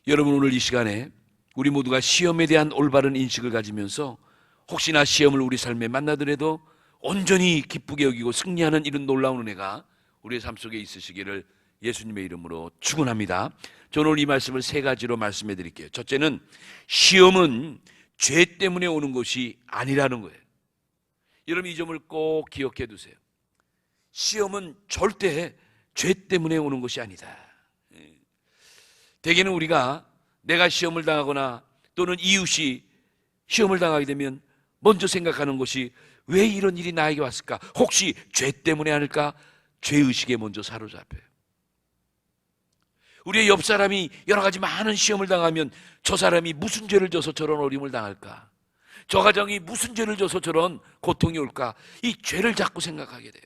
여러분, 오늘 이 시간에 우리 모두가 시험에 대한 올바른 인식을 가지면서 혹시나 시험을 우리 삶에 만나더라도 온전히 기쁘게 여기고 승리하는 이런 놀라운 은혜가 우리의 삶 속에 있으시기를 예수님의 이름으로 축원합니다. 저는 오늘 이 말씀을 세 가지로 말씀해 드릴게요. 첫째는, 시험은 죄 때문에 오는 것이 아니라는 거예요. 여러분, 이 점을 꼭 기억해 두세요. 시험은 절대 죄 때문에 오는 것이 아니다. 대개는 우리가 내가 시험을 당하거나 또는 이웃이 시험을 당하게 되면 먼저 생각하는 것이 왜 이런 일이 나에게 왔을까? 혹시 죄 때문에 아닐까? 죄의식에 먼저 사로잡혀요. 우리의 옆 사람이 여러 가지 많은 시험을 당하면 저 사람이 무슨 죄를 져서 저런 어려움을 당할까? 저 가정이 무슨 죄를 져서 저런 고통이 올까? 이 죄를 자꾸 생각하게 돼요.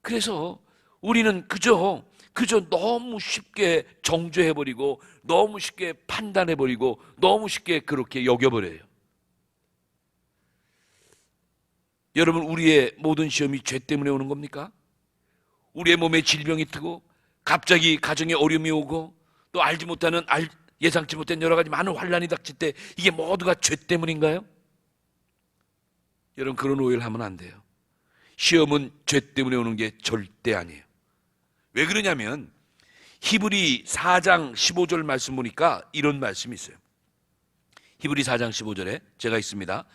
그래서 우리는 그저 너무 쉽게 정죄해버리고 너무 쉽게 판단해버리고 너무 쉽게 그렇게 여겨버려요. 여러분, 우리의 모든 시험이 죄 때문에 오는 겁니까? 우리의 몸에 질병이 트고 갑자기 가정에 어려움이 오고 또 알지 못하는 예상치 못한 여러 가지 많은 환난이 닥칠 때 이게 모두가 죄 때문인가요? 여러분, 그런 오해를 하면 안 돼요. 시험은 죄 때문에 오는 게 절대 아니에요. 왜 그러냐면 히브리 4장 15절 말씀 보니까 이런 말씀이 있어요. 히브리 4장 15절에 제가 있습니다.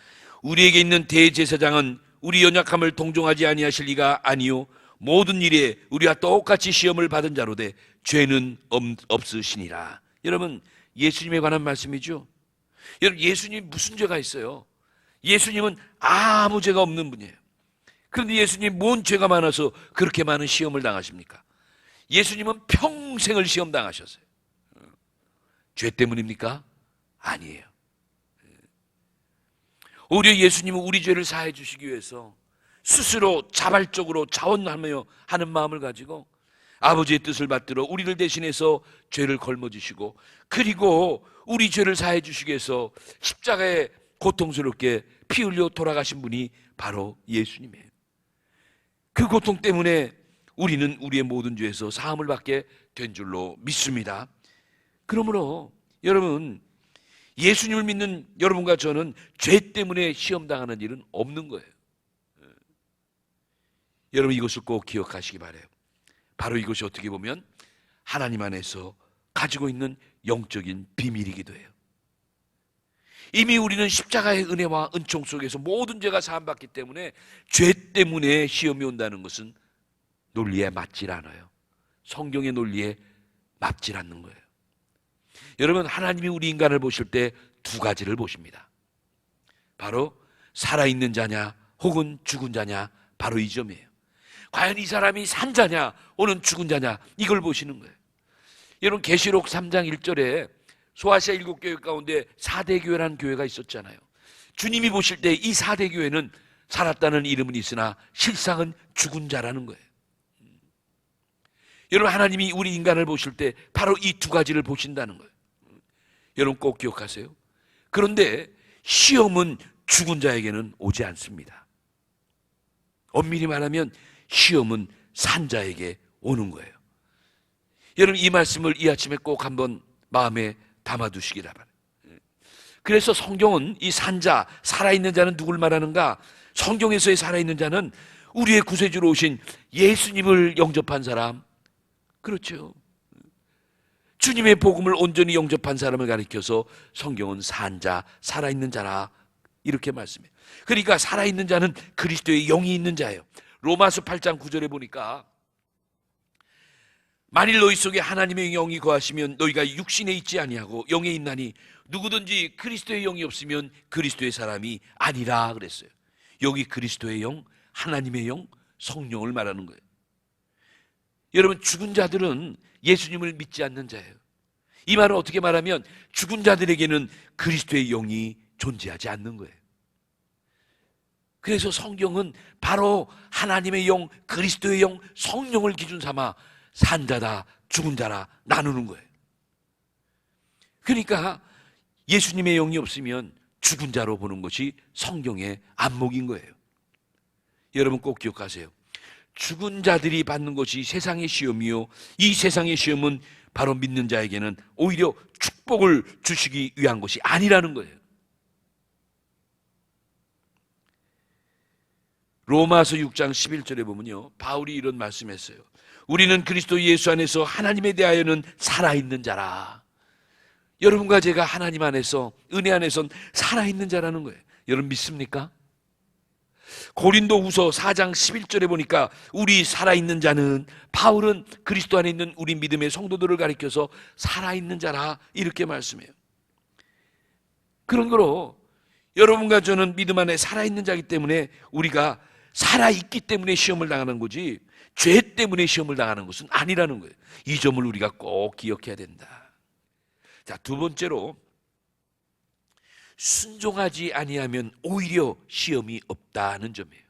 우리에게 있는 대제사장은 우리 연약함을 동정하지 아니하실 리가 아니요 모든 일에 우리와 똑같이 시험을 받은 자로되 죄는 없으시니라. 여러분, 예수님에 관한 말씀이죠. 여러분, 예수님 무슨 죄가 있어요? 예수님은 아무 죄가 없는 분이에요. 그런데 예수님 뭔 죄가 많아서 그렇게 많은 시험을 당하십니까? 예수님은 평생을 시험 당하셨어요. 죄 때문입니까? 아니에요. 오히려 예수님은 우리 죄를 사해 주시기 위해서 스스로 자발적으로 자원하며 하는 마음을 가지고 아버지의 뜻을 받들어 우리를 대신해서 죄를 걸머지시고 그리고 우리 죄를 사해 주시기 위해서 십자가에 고통스럽게 피 흘려 돌아가신 분이 바로 예수님이에요. 그 고통 때문에 우리는 우리의 모든 죄에서 사함을 받게 된 줄로 믿습니다. 그러므로 여러분, 예수님을 믿는 여러분과 저는 죄 때문에 시험당하는 일은 없는 거예요. 여러분, 이것을 꼭 기억하시기 바라요. 바로 이것이 어떻게 보면 하나님 안에서 가지고 있는 영적인 비밀이기도 해요. 이미 우리는 십자가의 은혜와 은총 속에서 모든 죄가 사함받기 때문에 죄 때문에 시험이 온다는 것은 논리에 맞질 않아요. 성경의 논리에 맞질 않는 거예요. 여러분, 하나님이 우리 인간을 보실 때 두 가지를 보십니다. 바로 살아있는 자냐 혹은 죽은 자냐, 바로 이 점이에요. 과연 이 사람이 산 자냐 혹은 죽은 자냐, 이걸 보시는 거예요. 여러분, 계시록 3장 1절에 소아시아 7교회 가운데 4대 교회라는 교회가 있었잖아요. 주님이 보실 때 이 4대 교회는 살았다는 이름은 있으나 실상은 죽은 자라는 거예요. 여러분, 하나님이 우리 인간을 보실 때 바로 이 두 가지를 보신다는 거예요. 여러분, 꼭 기억하세요. 그런데 시험은 죽은 자에게는 오지 않습니다. 엄밀히 말하면 시험은 산 자에게 오는 거예요. 여러분, 이 말씀을 이 아침에 꼭 한번 마음에 담아두시기를 바랍니다. 그래서 성경은 이 산 자, 살아있는 자는 누굴 말하는가? 성경에서의 살아있는 자는 우리의 구세주로 오신 예수님을 영접한 사람, 그렇죠. 주님의 복음을 온전히 영접한 사람을 가리켜서 성경은 산 자, 살아있는 자라 이렇게 말씀해요. 그러니까 살아있는 자는 그리스도의 영이 있는 자예요. 로마서 8장 9절에 보니까 만일 너희 속에 하나님의 영이 거하시면 너희가 육신에 있지 아니하고 영에 있나니 누구든지 그리스도의 영이 없으면 그리스도의 사람이 아니라 그랬어요. 여기 그리스도의 영, 하나님의 영, 성령을 말하는 거예요. 여러분, 죽은 자들은 예수님을 믿지 않는 자예요. 이 말은 어떻게 말하면 죽은 자들에게는 그리스도의 영이 존재하지 않는 거예요. 그래서 성경은 바로 하나님의 영, 그리스도의 영, 성령을 기준 삼아 산 자다, 죽은 자라 나누는 거예요. 그러니까 예수님의 영이 없으면 죽은 자로 보는 것이 성경의 안목인 거예요. 여러분, 꼭 기억하세요. 죽은 자들이 받는 것이 세상의 시험이요, 이 세상의 시험은 바로 믿는 자에게는 오히려 축복을 주시기 위한 것이 아니라는 거예요. 로마서 6장 11절에 보면요, 바울이 이런 말씀했어요. 우리는 그리스도 예수 안에서 하나님에 대하여는 살아있는 자라. 여러분과 제가 하나님 안에서, 은혜 안에선 살아있는 자라는 거예요. 여러분 믿습니까? 고린도후서 4장 11절에 보니까 우리 살아있는 자는, 바울은 그리스도 안에 있는 우리 믿음의 성도들을 가리켜서 살아있는 자라 이렇게 말씀해요. 그런 거로 여러분과 저는 믿음 안에 살아있는 자이기 때문에 우리가 살아있기 때문에 시험을 당하는 거지 죄 때문에 시험을 당하는 것은 아니라는 거예요. 이 점을 우리가 꼭 기억해야 된다. 자, 두 번째로 순종하지 아니하면 오히려 시험이 없다는 점이에요.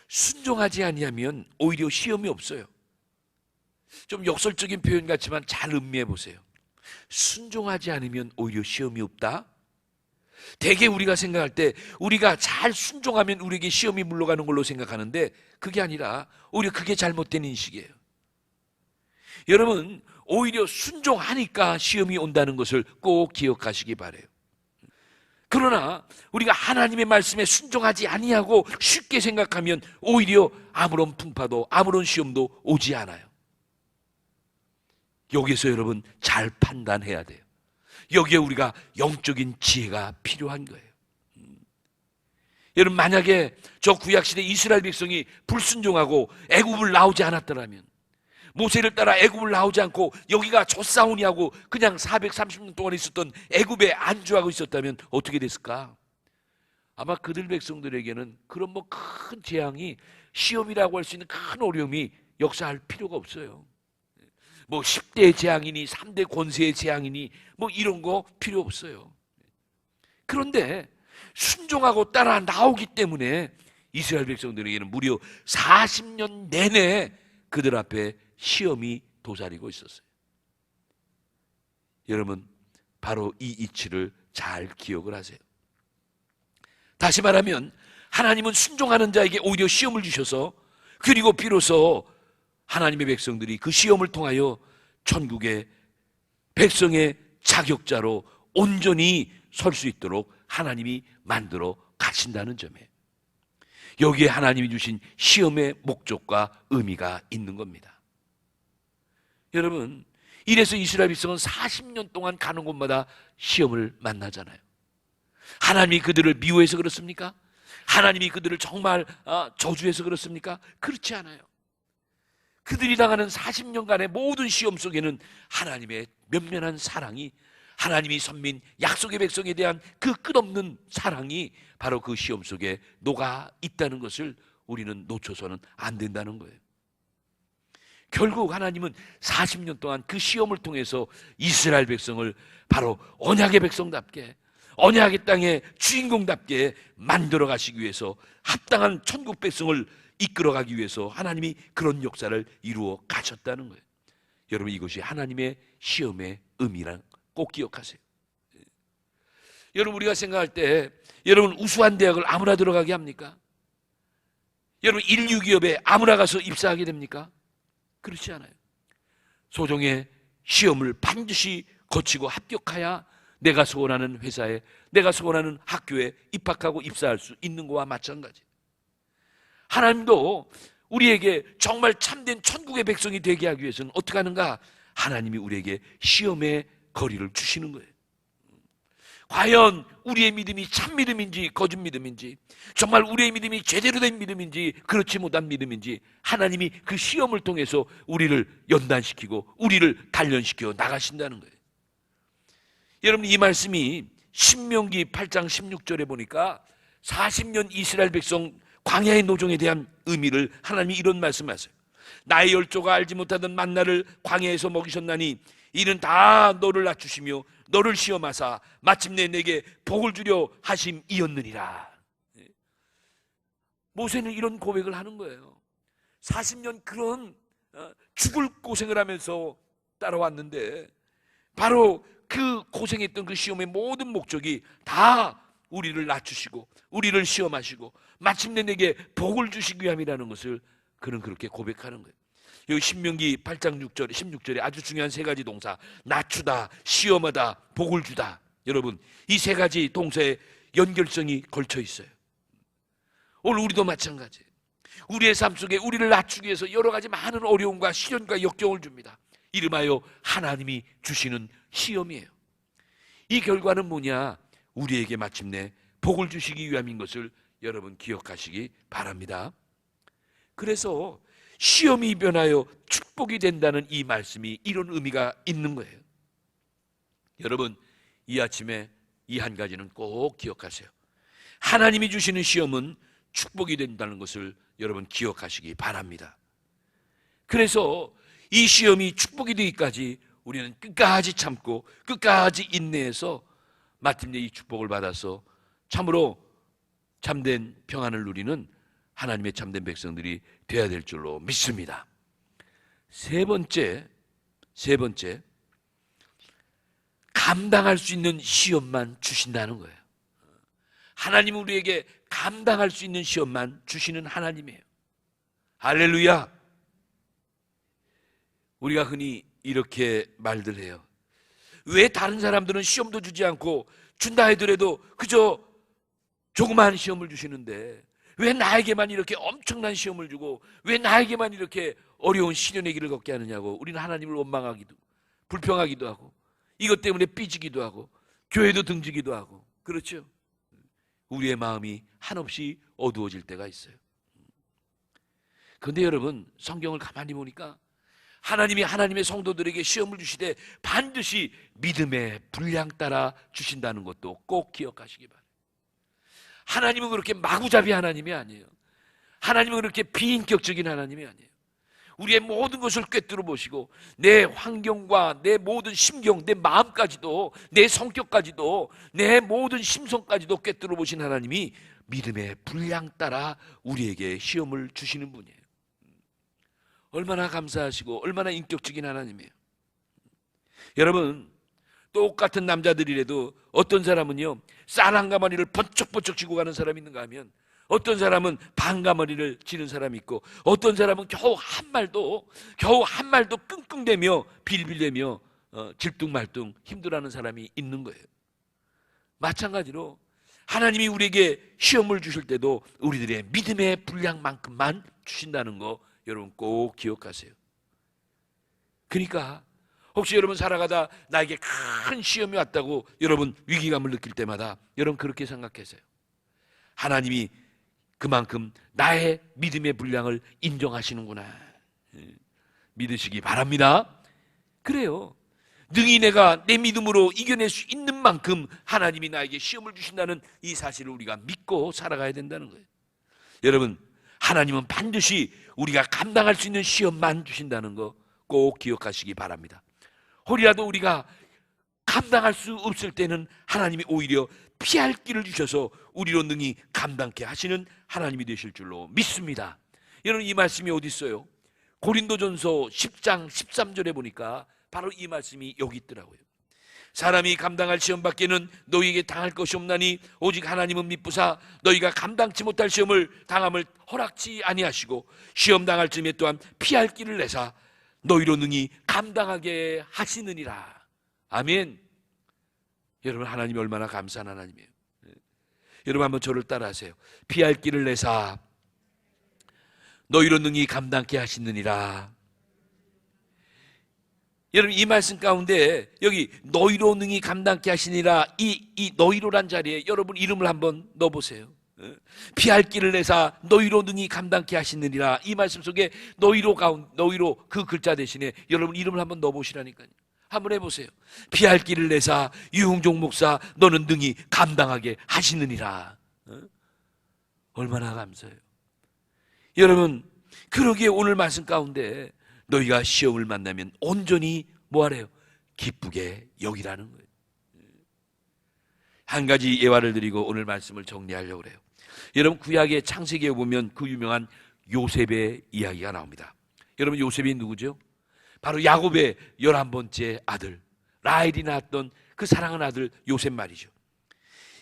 순종하지 아니하면 오히려 시험이 없어요. 좀 역설적인 표현 같지만 잘 음미해 보세요. 순종하지 않으면 오히려 시험이 없다? 대개 우리가 생각할 때 우리가 잘 순종하면 우리에게 시험이 물러가는 걸로 생각하는데 그게 아니라 오히려 그게 잘못된 인식이에요. 여러분, 오히려 순종하니까 시험이 온다는 것을 꼭 기억하시기 바라요. 그러나 우리가 하나님의 말씀에 순종하지 아니하고 쉽게 생각하면 오히려 아무런 풍파도 아무런 시험도 오지 않아요. 여기서 여러분 잘 판단해야 돼요. 여기에 우리가 영적인 지혜가 필요한 거예요. 여러분, 만약에 저 구약시대 이스라엘 백성이 불순종하고 애굽을 나오지 않았더라면, 모세를 따라 애굽을 나오지 않고 여기가 젖사오니하고 그냥 430년 동안 있었던 애굽에 안주하고 있었다면 어떻게 됐을까? 아마 그들 백성들에게는 그런 뭐 큰 재앙이, 시험이라고 할 수 있는 큰 어려움이 역사할 필요가 없어요. 뭐 10대 재앙이니 3대 권세의 재앙이니 뭐 이런 거 필요 없어요. 그런데 순종하고 따라 나오기 때문에 이스라엘 백성들에게는 무려 40년 내내 그들 앞에 시험이 도사리고 있었어요. 여러분, 바로 이 이치를 잘 기억을 하세요. 다시 말하면 하나님은 순종하는 자에게 오히려 시험을 주셔서, 그리고 비로소 하나님의 백성들이 그 시험을 통하여 천국의 백성의 자격자로 온전히 설 수 있도록 하나님이 만들어 가신다는 점이에요. 여기에 하나님이 주신 시험의 목적과 의미가 있는 겁니다. 여러분, 이래서 이스라엘 백성은 40년 동안 가는 곳마다 시험을 만나잖아요. 하나님이 그들을 미워해서 그렇습니까? 하나님이 그들을 정말 저주해서 그렇습니까? 그렇지 않아요. 그들이 당하는 40년간의 모든 시험 속에는 하나님의 면면한 사랑이, 하나님이 선민 약속의 백성에 대한 그 끝없는 사랑이 바로 그 시험 속에 녹아 있다는 것을 우리는 놓쳐서는 안 된다는 거예요. 결국 하나님은 40년 동안 그 시험을 통해서 이스라엘 백성을 바로 언약의 백성답게, 언약의 땅의 주인공답게 만들어 가시기 위해서, 합당한 천국 백성을 이끌어가기 위해서 하나님이 그런 역사를 이루어 가셨다는 거예요. 여러분, 이것이 하나님의 시험의 의미란 꼭 기억하세요. 여러분, 우리가 생각할 때 여러분 우수한 대학을 아무나 들어가게 합니까? 여러분 인류 기업에 아무나 가서 입사하게 됩니까? 그렇지 않아요. 소정의 시험을 반드시 거치고 합격해야 내가 소원하는 회사에, 내가 소원하는 학교에 입학하고 입사할 수 있는 거와 마찬가지. 하나님도 우리에게 정말 참된 천국의 백성이 되게 하기 위해서는 어떻게 하는가? 하나님이 우리에게 시험의 거리를 주시는 거예요. 과연 우리의 믿음이 참 믿음인지 거짓 믿음인지, 정말 우리의 믿음이 제대로 된 믿음인지 그렇지 못한 믿음인지, 하나님이 그 시험을 통해서 우리를 연단시키고 우리를 단련시켜 나가신다는 거예요. 여러분, 이 말씀이 신명기 8장 16절에 보니까 40년 이스라엘 백성 광야의 노정에 대한 의미를 하나님이 이런 말씀하세요. 나의 열조가 알지 못하던 만나를 광야에서 먹이셨나니 이는 다 너를 낮추시며 너를 시험하사 마침내 내게 복을 주려 하심이었느니라. 모세는 이런 고백을 하는 거예요. 40년 그런 죽을 고생을 하면서 따라왔는데 바로 그 고생했던 그 시험의 모든 목적이 다 우리를 낮추시고 우리를 시험하시고 마침내 내게 복을 주시기 위함이라는 것을 그는 그렇게 고백하는 거예요. 여기 신명기 8장 6절, 16절에 아주 중요한 세 가지 동사, 낮추다, 시험하다, 복을 주다. 여러분, 이 세 가지 동사의 연결성이 걸쳐 있어요. 오늘 우리도 마찬가지예요. 우리의 삶 속에 우리를 낮추기 위해서 여러 가지 많은 어려움과 시련과 역경을 줍니다. 이름하여 하나님이 주시는 시험이에요. 이 결과는 뭐냐? 우리에게 마침내 복을 주시기 위함인 것을 여러분 기억하시기 바랍니다. 그래서 시험이 변하여 축복이 된다는 이 말씀이 이런 의미가 있는 거예요. 여러분, 이 아침에 이 한 가지는 꼭 기억하세요. 하나님이 주시는 시험은 축복이 된다는 것을 여러분 기억하시기 바랍니다. 그래서 이 시험이 축복이 되기까지 우리는 끝까지 참고 끝까지 인내해서 마침내 이 축복을 받아서 참으로 참된 평안을 누리는 하나님의 참된 백성들이 되어야 될 줄로 믿습니다. 세 번째, 감당할 수 있는 시험만 주신다는 거예요. 하나님은 우리에게 감당할 수 있는 시험만 주시는 하나님이에요. 할렐루야. 우리가 흔히 이렇게 말들 해요. 왜 다른 사람들은 시험도 주지 않고 준다 하더라도 그저 조그마한 시험을 주시는데 왜 나에게만 이렇게 엄청난 시험을 주고 왜 나에게만 이렇게 어려운 시련의 길을 걷게 하느냐고. 우리는 하나님을 원망하기도 불평하기도 하고 이것 때문에 삐지기도 하고 교회도 등지기도 하고 그렇죠. 우리의 마음이 한없이 어두워질 때가 있어요. 그런데 여러분, 성경을 가만히 보니까 하나님이 하나님의 성도들에게 시험을 주시되 반드시 믿음의 분량 따라 주신다는 것도 꼭 기억하시기 바랍니다. 하나님은 그렇게 마구잡이 하나님이 아니에요. 하나님은 그렇게 비인격적인 하나님이 아니에요. 우리의 모든 것을 꿰뚫어 보시고 내 환경과 내 모든 심경, 내 마음까지도 내 성격까지도 내 모든 심성까지도 꿰뚫어 보신 하나님이 믿음의 분량 따라 우리에게 시험을 주시는 분이에요. 얼마나 감사하시고 얼마나 인격적인 하나님이에요. 여러분, 똑같은 남자들이라도 어떤 사람은요 쌀 한 가마니를 번쩍번쩍 쥐고 가는 사람이 있는가 하면 어떤 사람은 반 가마니를 지는 사람이 있고 어떤 사람은 겨우 한 말도 끙끙대며 빌빌대며 질뚱말뚱 힘들어하는 사람이 있는 거예요. 마찬가지로 하나님이 우리에게 시험을 주실 때도 우리들의 믿음의 분량만큼만 주신다는 거 여러분 꼭 기억하세요. 그러니까 혹시 여러분 살아가다 나에게 큰 시험이 왔다고 여러분 위기감을 느낄 때마다 여러분 그렇게 생각하세요. 하나님이 그만큼 나의 믿음의 분량을 인정하시는구나. 믿으시기 바랍니다. 그래요. 능히 내가 내 믿음으로 이겨낼 수 있는 만큼 하나님이 나에게 시험을 주신다는 이 사실을 우리가 믿고 살아가야 된다는 거예요. 여러분, 하나님은 반드시 우리가 감당할 수 있는 시험만 주신다는 거 꼭 기억하시기 바랍니다. 혹이라도 우리가 감당할 수 없을 때는 하나님이 오히려 피할 길을 주셔서 우리로 능히 감당케 하시는 하나님이 되실 줄로 믿습니다. 여러분, 이 말씀이 어디 있어요? 고린도전서 10장 13절에 보니까 바로 이 말씀이 여기 있더라고요. 사람이 감당할 시험밖에는 너희에게 당할 것이 없나니 오직 하나님은 미쁘사 너희가 감당치 못할 시험을 당함을 허락치 아니하시고 시험 당할 즈음에 또한 피할 길을 내사 너희로 능히 감당하게 하시느니라. 아멘. 여러분, 하나님이 얼마나 감사한 하나님이에요. 여러분 한번 저를 따라하세요. 피할 길을 내사 너희로 능히 감당케 하시느니라. 여러분, 이 말씀 가운데 여기 너희로 능히 감당케 하시니라, 이 너희로란 자리에 여러분 이름을 한번 넣어보세요. 피할 길을 내사 너희로 능히 감당케 하시느니라. 이 말씀 속에 너희로 그 글자 대신에 여러분 이름을 한번 넣어보시라니까요. 한번 해보세요. 피할 길을 내사 유흥종 목사 너는 능히 감당하게 하시느니라. 얼마나 감사해요. 여러분, 그러기에 오늘 말씀 가운데 너희가 시험을 만나면 온전히 뭐하래요? 기쁘게 여기라는 거예요. 한 가지 예화를 드리고 오늘 말씀을 정리하려고 그래요. 여러분, 구약의 창세기에 보면 그 유명한 요셉의 이야기가 나옵니다. 여러분, 요셉이 누구죠? 바로 야곱의 11번째 아들 라헬이 낳았던 그 사랑하는 아들 요셉 말이죠.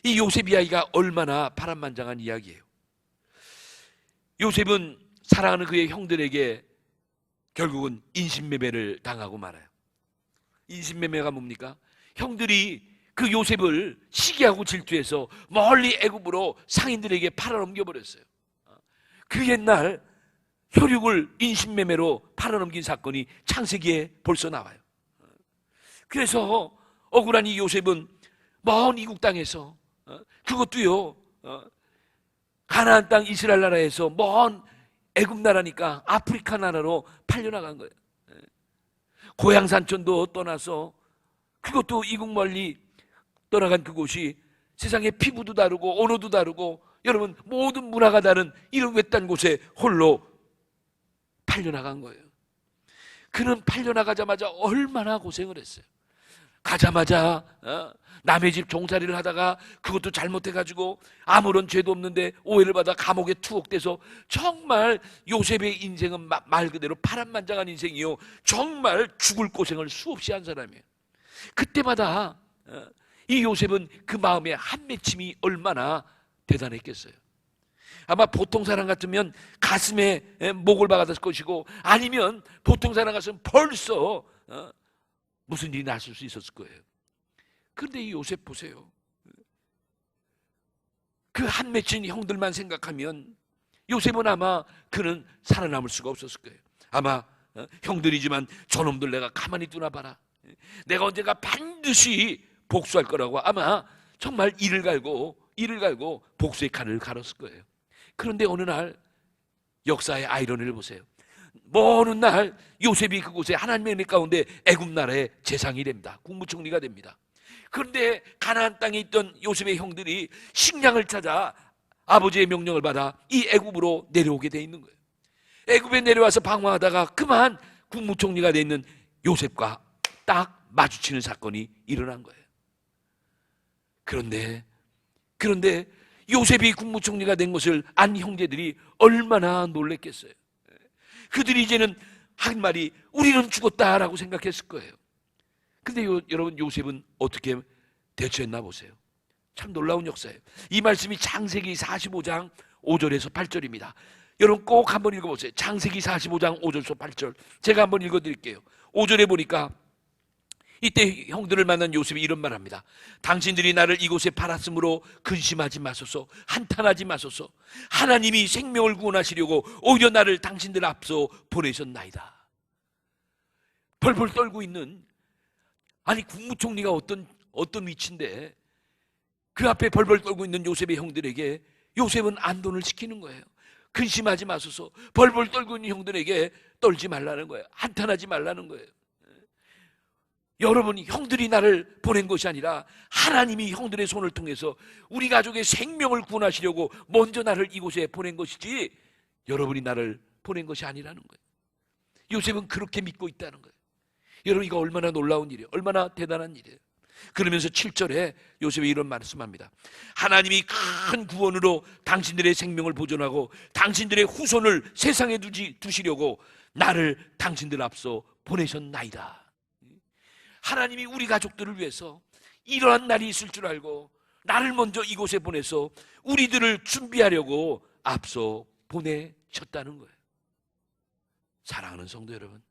이 요셉 이야기가 얼마나 파란만장한 이야기예요. 요셉은 사랑하는 그의 형들에게 결국은 인신매매를 당하고 말아요. 인신매매가 뭡니까? 형들이 그 요셉을 시기하고 질투해서 멀리 애굽으로 상인들에게 팔아넘겨 버렸어요. 그 옛날 혈육을 인신매매로 팔아넘긴 사건이 창세기에 벌써 나와요. 그래서 억울한 이 요셉은 먼 이국 땅에서, 그것도요 가나안 땅 이스라엘 나라에서 먼 애굽 나라니까 아프리카 나라로 팔려나간 거예요. 고향 산촌도 떠나서, 그것도 이국 멀리 떠나간 그곳이 세상에 피부도 다르고 언어도 다르고 여러분 모든 문화가 다른 이런 외딴 곳에 홀로 팔려나간 거예요. 그는 팔려나가자마자 얼마나 고생을 했어요. 가자마자 남의 집 종살이를 하다가 그것도 잘못해가지고 아무런 죄도 없는데 오해를 받아 감옥에 투옥돼서, 정말 요셉의 인생은 말 그대로 파란만장한 인생이요, 정말 죽을 고생을 수없이 한 사람이에요. 그때마다 이 요셉은 그 마음의 한맺힘이 얼마나 대단했겠어요. 아마 보통 사람 같으면 가슴에 목을 박았을 것이고, 아니면 보통 사람 같으면 벌써 무슨 일이 났을 수 있었을 거예요. 그런데 이 요셉 보세요. 그 한맺힌 형들만 생각하면 요셉은 아마 그는 살아남을 수가 없었을 거예요. 아마 형들이지만 저놈들 내가 가만히 두나봐라, 내가 언젠가 반드시 복수할 거라고 아마 정말 이를 갈고 복수의 칼을 갈았을 거예요. 그런데 어느 날 역사의 아이러니를 보세요. 먼 날 요셉이 그곳에 하나님의 은혜 가운데 애굽 나라의 재상이 됩니다. 국무총리가 됩니다. 그런데 가나안 땅에 있던 요셉의 형들이 식량을 찾아 아버지의 명령을 받아 이 애굽으로 내려오게 돼 있는 거예요. 애굽에 내려와서 방황하다가 그만 국무총리가 돼 있는 요셉과 딱 마주치는 사건이 일어난 거예요. 그런데 요셉이 국무총리가 된 것을 안 형제들이 얼마나 놀랬겠어요. 그들이 이제는 한 말이 우리는 죽었다라고 생각했을 거예요. 근데 여러분 요셉은 어떻게 대처했나 보세요. 참 놀라운 역사예요. 이 말씀이 창세기 45장 5절에서 8절입니다. 여러분 꼭 한번 읽어보세요. 창세기 45장 5절에서 8절 제가 한번 읽어드릴게요. 5절에 보니까 이때 형들을 만난 요셉이 이런 말합니다. 당신들이 나를 이곳에 팔았으므로 근심하지 마소서, 한탄하지 마소서. 하나님이 생명을 구원하시려고 오히려 나를 당신들 앞서 보내셨나이다. 벌벌 떨고 있는, 아니 국무총리가 어떤 위치인데 그 앞에 벌벌 떨고 있는 요셉의 형들에게 요셉은 안돈을 시키는 거예요. 근심하지 마소서. 벌벌 떨고 있는 형들에게 떨지 말라는 거예요. 한탄하지 말라는 거예요. 여러분, 형들이 나를 보낸 것이 아니라 하나님이 형들의 손을 통해서 우리 가족의 생명을 구원하시려고 먼저 나를 이곳에 보낸 것이지 여러분이 나를 보낸 것이 아니라는 거예요. 요셉은 그렇게 믿고 있다는 거예요. 여러분, 이거 얼마나 놀라운 일이에요. 얼마나 대단한 일이에요. 그러면서 7절에 요셉이 이런 말씀합니다. 하나님이 큰 구원으로 당신들의 생명을 보존하고 당신들의 후손을 세상에 두시려고 나를 당신들 앞서 보내셨나이다. 하나님이 우리 가족들을 위해서 이러한 날이 있을 줄 알고 나를 먼저 이곳에 보내서 우리들을 준비하려고 앞서 보내셨다는 거예요. 사랑하는 성도 여러분,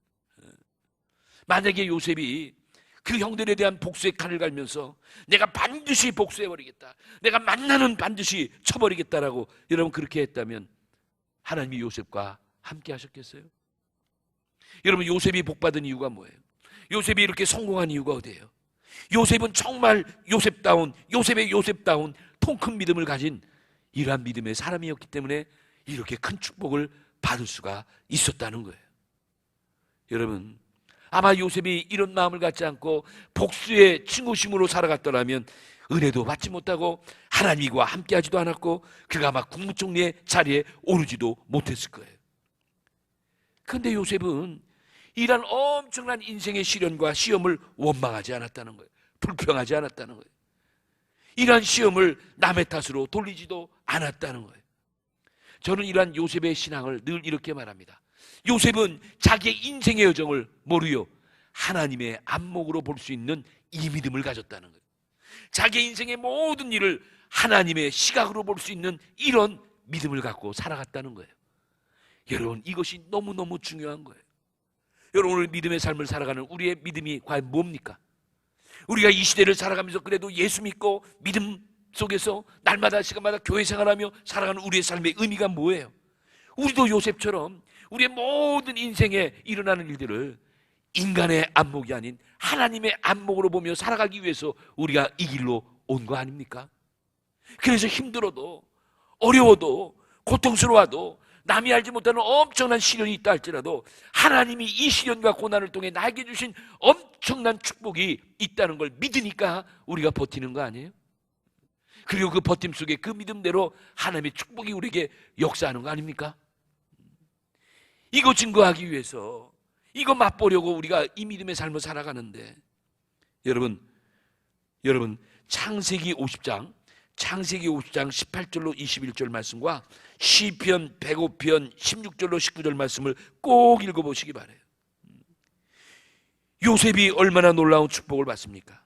만약에 요셉이 그 형들에 대한 복수의 칼을 갈면서 내가 반드시 복수해버리겠다, 내가 만나는 반드시 쳐버리겠다라고 여러분 그렇게 했다면 하나님이 요셉과 함께 하셨겠어요? 여러분, 요셉이 복받은 이유가 뭐예요? 요셉이 이렇게 성공한 이유가 어디예요? 요셉은 정말 요셉다운 통 큰 믿음을 가진 이러한 믿음의 사람이었기 때문에 이렇게 큰 축복을 받을 수가 있었다는 거예요. 여러분, 아마 요셉이 이런 마음을 갖지 않고 복수의 친구심으로 살아갔더라면 은혜도 받지 못하고 하나님과 함께하지도 않았고 그가 아마 국무총리의 자리에 오르지도 못했을 거예요. 그런데 요셉은 이런 엄청난 인생의 시련과 시험을 원망하지 않았다는 거예요. 불평하지 않았다는 거예요. 이러한 시험을 남의 탓으로 돌리지도 않았다는 거예요. 저는 이러한 요셉의 신앙을 늘 이렇게 말합니다. 요셉은 자기의 인생의 여정을 뭐로요? 하나님의 안목으로 볼 수 있는 이 믿음을 가졌다는 거예요. 자기의 인생의 모든 일을 하나님의 시각으로 볼 수 있는 이런 믿음을 갖고 살아갔다는 거예요. 여러분, 이것이 너무너무 중요한 거예요. 여러분, 오늘 믿음의 삶을 살아가는 우리의 믿음이 과연 뭡니까? 우리가 이 시대를 살아가면서 그래도 예수 믿고 믿음 속에서 날마다 시간마다 교회 생활하며 살아가는 우리의 삶의 의미가 뭐예요? 우리도 요셉처럼 우리의 모든 인생에 일어나는 일들을 인간의 안목이 아닌 하나님의 안목으로 보며 살아가기 위해서 우리가 이 길로 온 거 아닙니까? 그래서 힘들어도 어려워도 고통스러워도 남이 알지 못하는 엄청난 시련이 있다 할지라도 하나님이 이 시련과 고난을 통해 나에게 주신 엄청난 축복이 있다는 걸 믿으니까 우리가 버티는 거 아니에요? 그리고 그 버팀 속에 그 믿음대로 하나님의 축복이 우리에게 역사하는 거 아닙니까? 이거 증거하기 위해서, 이거 맛보려고 우리가 이 믿음의 삶을 살아가는데, 여러분 창세기 50장 18절로 21절 말씀과 시편 105편 16절로 19절 말씀을 꼭 읽어보시기 바라요. 요셉이 얼마나 놀라운 축복을 받습니까?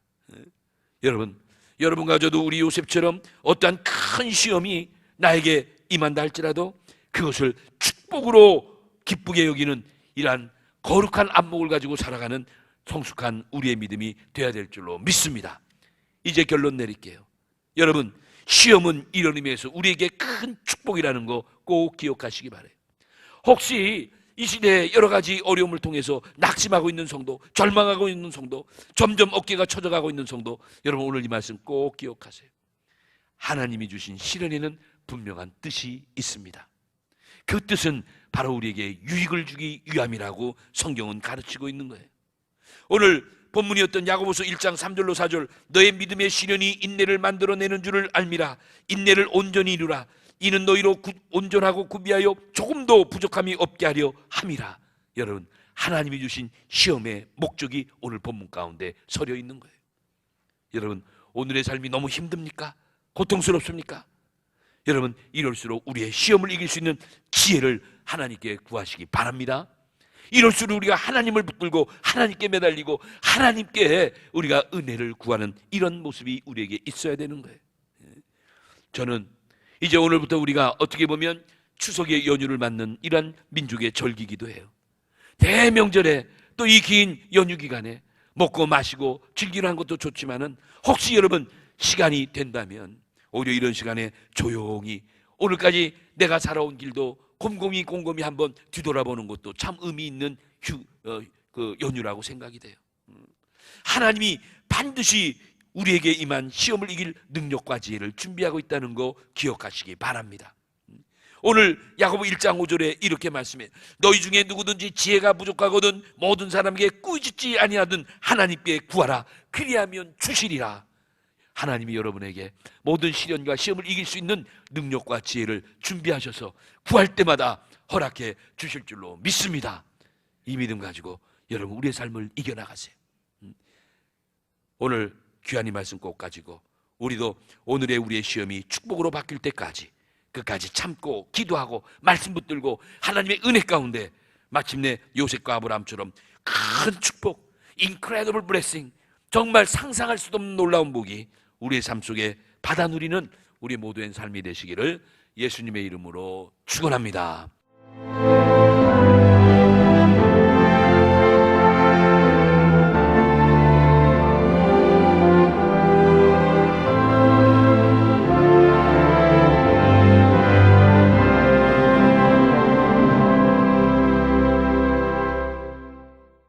여러분과 저도 우리 요셉처럼 어떠한 큰 시험이 나에게 임한다 할지라도 그것을 축복으로 기쁘게 여기는 이러한 거룩한 안목을 가지고 살아가는 성숙한 우리의 믿음이 되어야 될 줄로 믿습니다. 이제 결론 내릴게요. 여러분, 시험은 이런 의미에서 우리에게 큰 축복이라는 거 꼭 기억하시기 바라요. 혹시 이 시대에 여러 가지 어려움을 통해서 낙심하고 있는 성도, 절망하고 있는 성도, 점점 어깨가 처져가고 있는 성도, 여러분 오늘 이 말씀 꼭 기억하세요. 하나님이 주신 시련에는 분명한 뜻이 있습니다. 그 뜻은 바로 우리에게 유익을 주기 위함이라고 성경은 가르치고 있는 거예요. 오늘 본문이었던 야고보서 1장 3절로 4절, 너의 믿음의 시련이 인내를 만들어내는 줄을 알미라. 인내를 온전히 이루라. 이는 너희로 온전하고 구비하여 조금도 부족함이 없게 하려 함이라. 여러분, 하나님이 주신 시험의 목적이 오늘 본문 가운데 서려 있는 거예요. 여러분, 오늘의 삶이 너무 힘듭니까? 고통스럽습니까? 여러분, 이럴수록 우리의 시험을 이길 수 있는 지혜를 하나님께 구하시기 바랍니다. 이럴수록 우리가 하나님을 붙들고 하나님께 매달리고 하나님께 우리가 은혜를 구하는 이런 모습이 우리에게 있어야 되는 거예요. 저는 이제 오늘부터 우리가 어떻게 보면 추석의 연휴를 맞는 이러한 민족의 절기기도 해요. 대명절에 또 이 긴 연휴 기간에 먹고 마시고 즐기는 것도 좋지만은 혹시 여러분 시간이 된다면 오히려 이런 시간에 조용히 오늘까지 내가 살아온 길도 곰곰이 한번 뒤돌아보는 것도 참 의미 있는 연휴라고 생각이 돼요. 하나님이 반드시 우리에게 임한 시험을 이길 능력과 지혜를 준비하고 있다는 거 기억하시기 바랍니다. 오늘 야고보 1장 5절에 이렇게 말씀해, 너희 중에 누구든지 지혜가 부족하거든 모든 사람에게 꾸짖지 아니하든 하나님께 구하라. 그리하면 주시리라. 하나님이 여러분에게 모든 시련과 시험을 이길 수 있는 능력과 지혜를 준비하셔서 구할 때마다 허락해 주실 줄로 믿습니다. 이 믿음 가지고 여러분 우리의 삶을 이겨나가세요. 오늘 귀한 이 말씀 꼭 가지고 우리도 오늘의 우리의 시험이 축복으로 바뀔 때까지 끝까지 참고 기도하고 말씀 붙들고 하나님의 은혜 가운데 마침내 요셉과 아브라함처럼 큰 축복, incredible blessing, 정말 상상할 수도 없는 놀라운 복이 우리의 삶 속에 받아 누리는 우리 모두의 삶이 되시기를 예수님의 이름으로 축원합니다.